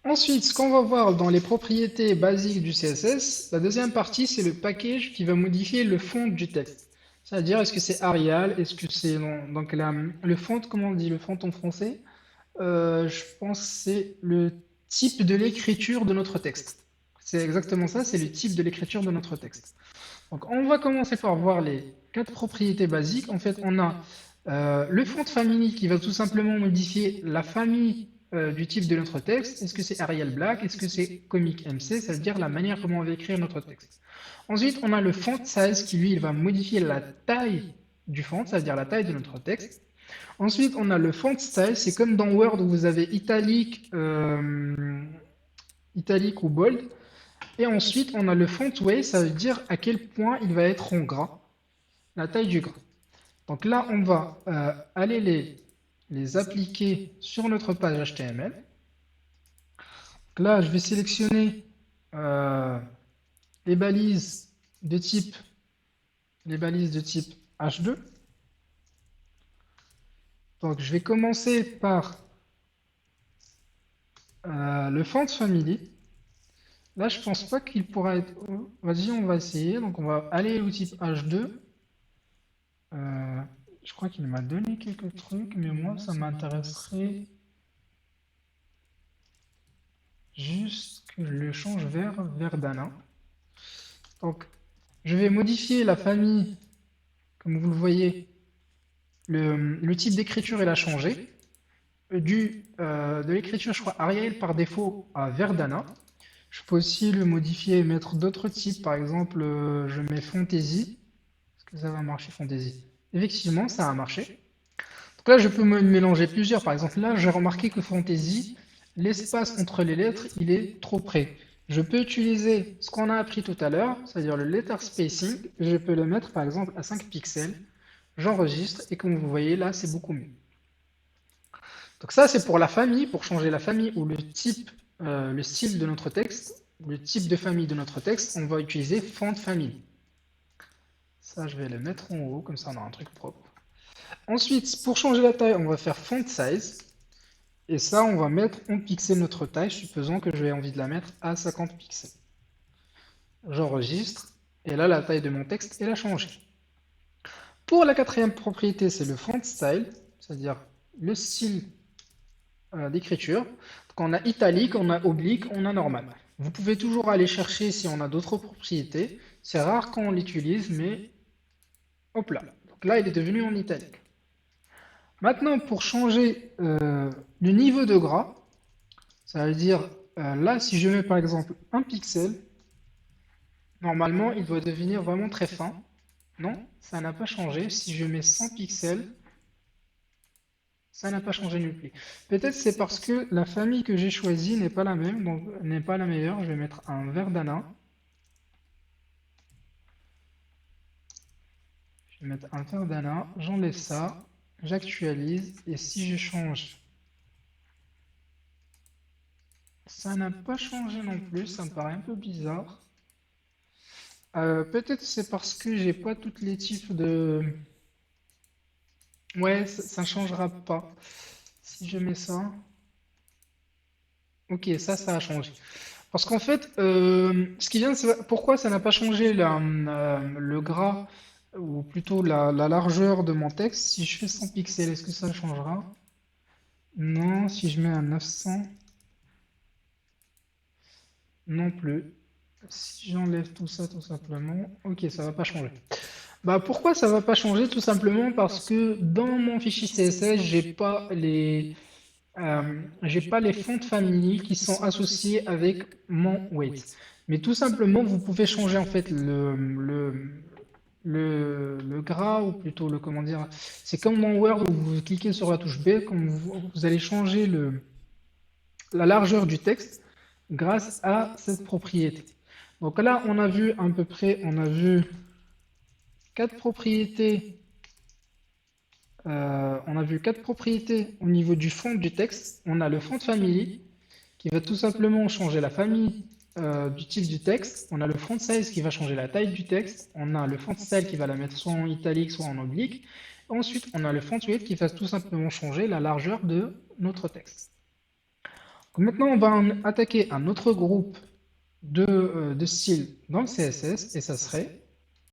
Ensuite, ce qu'on va voir dans les propriétés basiques du CSS, la deuxième partie, c'est le package qui va modifier le font du texte. C'est-à-dire, est-ce que c'est Arial, est-ce que c'est non. Donc le font, comment on dit le font en français? Je pense que c'est le type de l'écriture de notre texte. C'est exactement ça, c'est le type de l'écriture de notre texte. Donc, on va commencer par voir les quatre propriétés basiques. En fait, on a le font family qui va tout simplement modifier la famille du type de notre texte. Est-ce que c'est Arial Black? Est-ce que c'est Comic MC? Ça veut dire la manière comment on va écrire notre texte. Ensuite, on a le font size qui, lui, il va modifier la taille du font, ça veut dire la taille de notre texte. Ensuite, on a le font style. C'est comme dans Word où vous avez italique ou bold. Et ensuite, on a le font weight, ça veut dire à quel point il va être en gras, la taille du gras. Donc là, on va aller les appliquer sur notre page HTML. Donc là, je vais sélectionner euh, les balises de type, les balises de type H2. Donc je vais commencer par le font family. Là, je pense pas qu'il pourra être. Vas-y, on va essayer. Donc on va aller au type H2. Euh, je crois qu'il m'a donné quelques trucs, mais moi, ça m'intéresserait juste que je le change vers Verdana. Donc, je vais modifier la famille, comme vous le voyez, le type d'écriture, il a changé. De l'écriture, je crois, Arial par défaut à Verdana. Je peux aussi le modifier et mettre d'autres types. Par exemple, je mets Fantasy. Est-ce que ça va marcher, Fantasy? Effectivement, ça a marché. Donc là, je peux me mélanger plusieurs. Par exemple, là, j'ai remarqué que Fantasy, l'espace entre les lettres, il est trop près. Je peux utiliser ce qu'on a appris tout à l'heure, c'est-à-dire le letter spacing. Je peux le mettre, par exemple, à 5 pixels. J'enregistre et comme vous voyez, là, c'est beaucoup mieux. Donc ça, c'est pour la famille, pour changer la famille ou le type, le style de notre texte, le type de famille de notre texte, on va utiliser font family. Ça, je vais le mettre en haut, comme ça on a un truc propre. Ensuite, pour changer la taille, on va faire font size. Et ça, on va mettre en pixels notre taille, supposons que j'ai envie de la mettre à 50 pixels. J'enregistre, et là, la taille de mon texte, elle a changé. Pour la quatrième propriété, c'est le font style, c'est-à-dire le style d'écriture. Donc, on a italique, on a oblique, on a normal. Vous pouvez toujours aller chercher si on a d'autres propriétés. C'est rare quand on l'utilise, mais hop là. Donc là, il est devenu en italique. Maintenant, pour changer le niveau de gras, ça veut dire, là, si je mets par exemple un pixel, normalement, il doit devenir vraiment très fin. Non, ça n'a pas changé. Si je mets 100 pixels, ça n'a pas changé non plus. Peut-être c'est parce que la famille que j'ai choisie n'est pas la même, donc n'est pas la meilleure. Je vais mettre un Verdana. Je vais mettre un Verdana, j'enlève ça, j'actualise, et si je change, ça n'a pas changé non plus, ça me paraît un peu bizarre. Peut-être c'est parce que j'ai pas tous les types de. Ouais, ça ne changera pas. Si je mets ça. Ok, ça a changé. Parce qu'en fait, ce qui vient, pourquoi ça n'a pas changé le gras, ou plutôt la largeur de mon texte. Si je fais 100 pixels, est-ce que ça changera? Non, si je mets un 900, non plus. Si j'enlève tout ça tout simplement, ok, ça va pas changer. Bah pourquoi ça va pas changer? Tout simplement parce que dans mon fichier CSS, j'ai pas les fonts family qui sont associés avec mon weight. Mais tout simplement, vous pouvez changer en fait le gras, ou plutôt le comment dire. C'est comme dans Word où vous cliquez sur la touche B, comme vous allez changer la largeur du texte grâce à cette propriété. Donc là, on a vu à peu près, on a vu quatre propriétés. On a vu quatre propriétés au niveau du fond du texte. On a le font family qui va tout simplement changer la famille du type du texte. On a le font size qui va changer la taille du texte. On a le font style qui va la mettre soit en italique, soit en oblique. Ensuite, on a le font weight qui va tout simplement changer la largeur de notre texte. Maintenant, on va attaquer un autre groupe de styles dans le CSS et ça serait